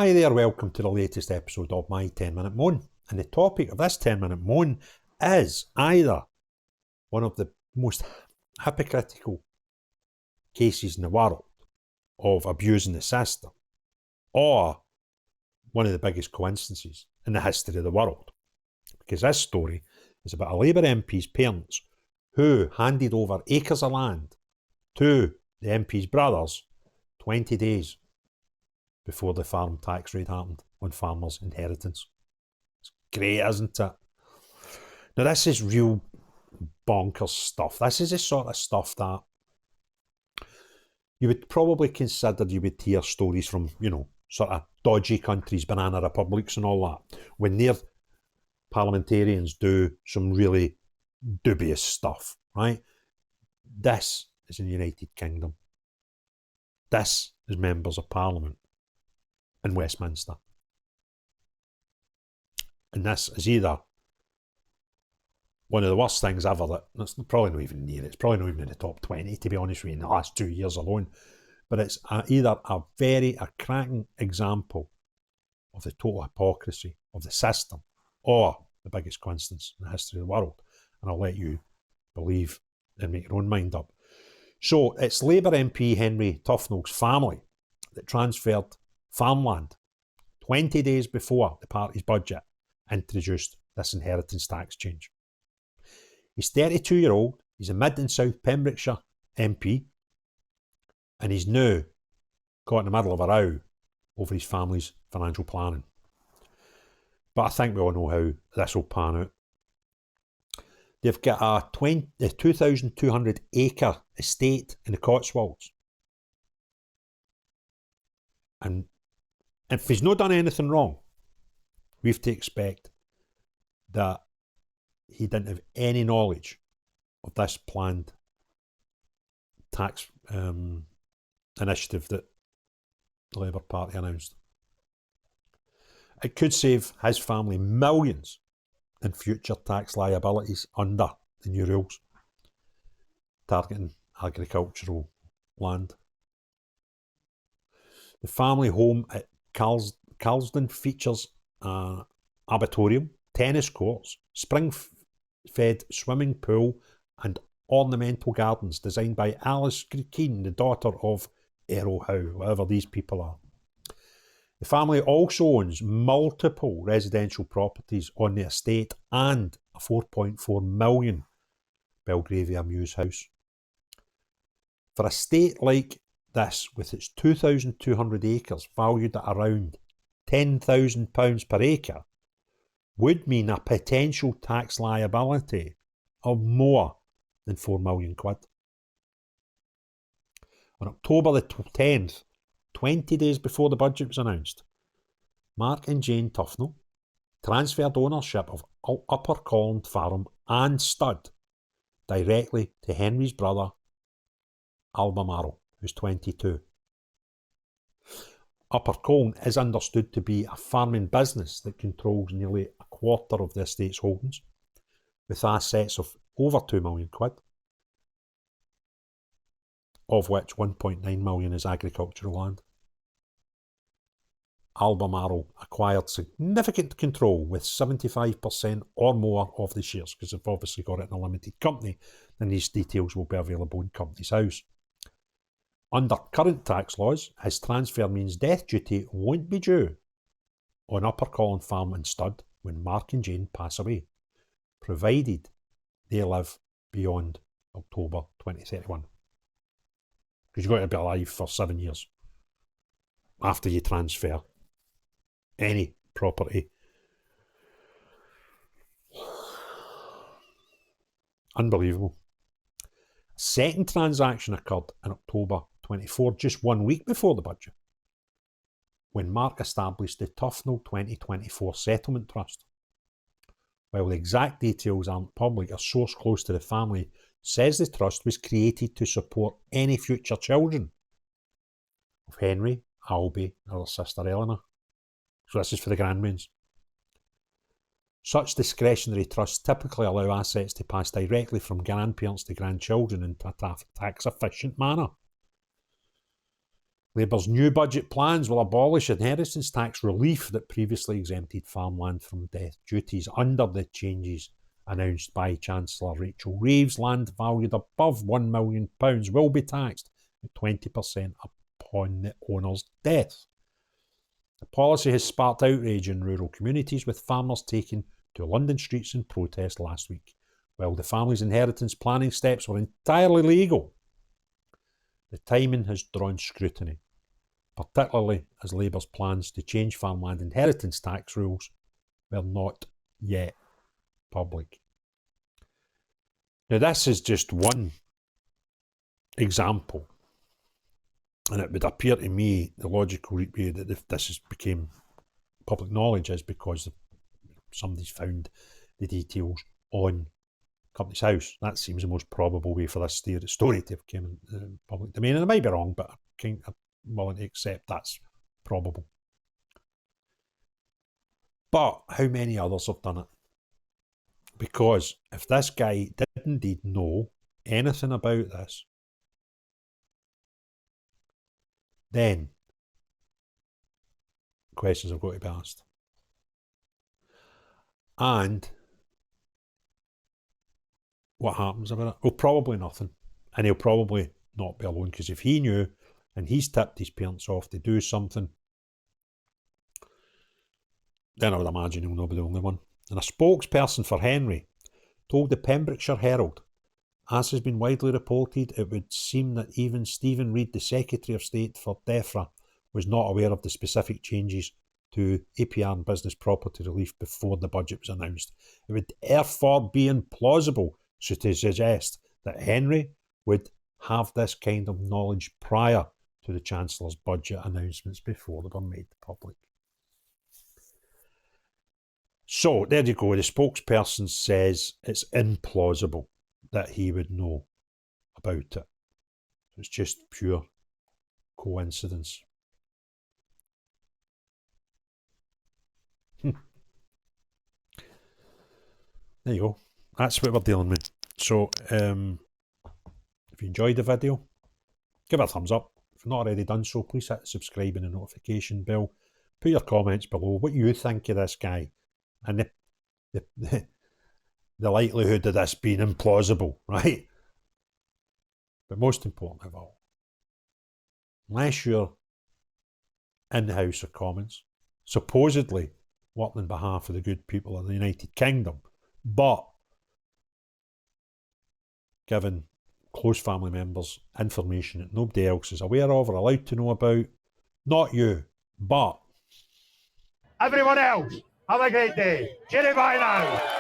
Hi there, welcome to the latest episode of my 10-minute moan. And the topic of this 10-minute moan is either one of the most hypocritical cases in the world of abusing the system, or one of the biggest coincidences in the history of the world. Because this story is about a Labour MP's parents who handed over acres of land to the MP's brothers 20 days before the farm tax raid happened on farmers' inheritance. It's great, isn't it? Now, this is real bonkers stuff. This is the sort of stuff that you would probably consider you would hear stories from, sort of dodgy countries, banana republics and all that, when their parliamentarians do some really dubious stuff, right? This is in the United Kingdom. This is members of Parliament in Westminster. And this is either one of the worst things ever that's probably not even near it. It's probably not even in the top 20, to be honest with you, in the last 2 years alone. But it's either a cracking example of the total hypocrisy of the system, or the biggest coincidence in the history of the world. And I'll let you believe and make your own mind up. So it's Labour MP Henry Tufnell's family that transferred farmland 20 days before the party's budget introduced this inheritance tax change. He's 32-year-old, he's a Mid and South Pembrokeshire MP, and he's now caught in the middle of a row over his family's financial planning. But I think we all know how this will pan out. They've got a 2,200 acre estate in the Cotswolds. And if he's not done anything wrong, we have to expect that he didn't have any knowledge of this planned tax initiative that the Labour Party announced. It could save his family millions in future tax liabilities under the new rules targeting agricultural land. The family home at Carlsden features an arboretum, tennis courts, spring-fed swimming pool and ornamental gardens designed by Alice Keane, the daughter of Errol Howe, whatever these people are. The family also owns multiple residential properties on the estate and a 4.4 million Belgravia Mews house. For a estate like this, with its 2,200 acres valued at around £10,000 per acre, would mean a potential tax liability of more than £4 million. On October the 10th, 20 days before the budget was announced, Mark and Jane Tufnell transferred ownership of Upper Colne Farm and Stud directly to Henry's brother, Albemarle, who's 22. Upper Colne is understood to be a farming business that controls nearly a quarter of the estate's holdings, with assets of over £2 million, of which 1.9 million is agricultural land. Albemarle acquired significant control with 75% or more of the shares, because they've obviously got it in a limited company, and these details will be available in Companies House. Under current tax laws, his transfer means death duty won't be due on Upper Colne Farm and Stud when Mark and Jane pass away, provided they live beyond October 2031. Because you've got to be alive for 7 years after you transfer any property. Unbelievable. A second transaction occurred in October 24, just 1 week before the budget, when Mark established the Tufnell 2024 Settlement Trust. While the exact details aren't public, a source close to the family says the trust was created to support any future children of Henry, Albie, and their sister Eleanor. So this is for the grandmains. Such discretionary trusts typically allow assets to pass directly from grandparents to grandchildren in a tax-efficient manner. Labour's new budget plans will abolish inheritance tax relief that previously exempted farmland from death duties. Under the changes announced by Chancellor Rachel Reeves, land valued above £1 million will be taxed at 20% upon the owner's death. The policy has sparked outrage in rural communities, with farmers taking to London streets in protest last week. While the family's inheritance planning steps were entirely legal, the timing has drawn scrutiny, particularly as Labour's plans to change farmland inheritance tax rules were not yet public. Now, this is just one example, and it would appear to me the logical route that if this has became public knowledge is because somebody's found the details on Companies House. That seems the most probable way for this story to have come in public domain, and I might be wrong, but I'm willing to accept that's probable. But how many others have done it? Because if this guy did indeed know anything about this, then questions have got to be asked. And what happens about it? Well, probably nothing. And he'll probably not be alone, because if he knew and he's tipped his parents off to do something, then I would imagine he'll not be the only one. And a spokesperson for Henry told the Pembrokeshire Herald, as has been widely reported, it would seem that even Stephen Reid, the Secretary of State for DEFRA, was not aware of the specific changes to APR and business property relief before the budget was announced. It would therefore be implausible to suggest that Henry would have this kind of knowledge prior to the Chancellor's budget announcements before they were made public. So, there you go. The spokesperson says it's implausible that he would know about it. It's just pure coincidence. There you go. That's what we're dealing with. So, if you enjoyed the video, give it a thumbs up. If you've not already done so, please hit the subscribe and the notification bell. Put your comments below what you think of this guy and the likelihood of this being implausible, right? But most important of all, unless you're in the House of Commons, supposedly working on behalf of the good people of the United Kingdom, but giving close family members information that nobody else is aware of or allowed to know about, not you, but everyone else. Have a great day. Cheerio, bye now.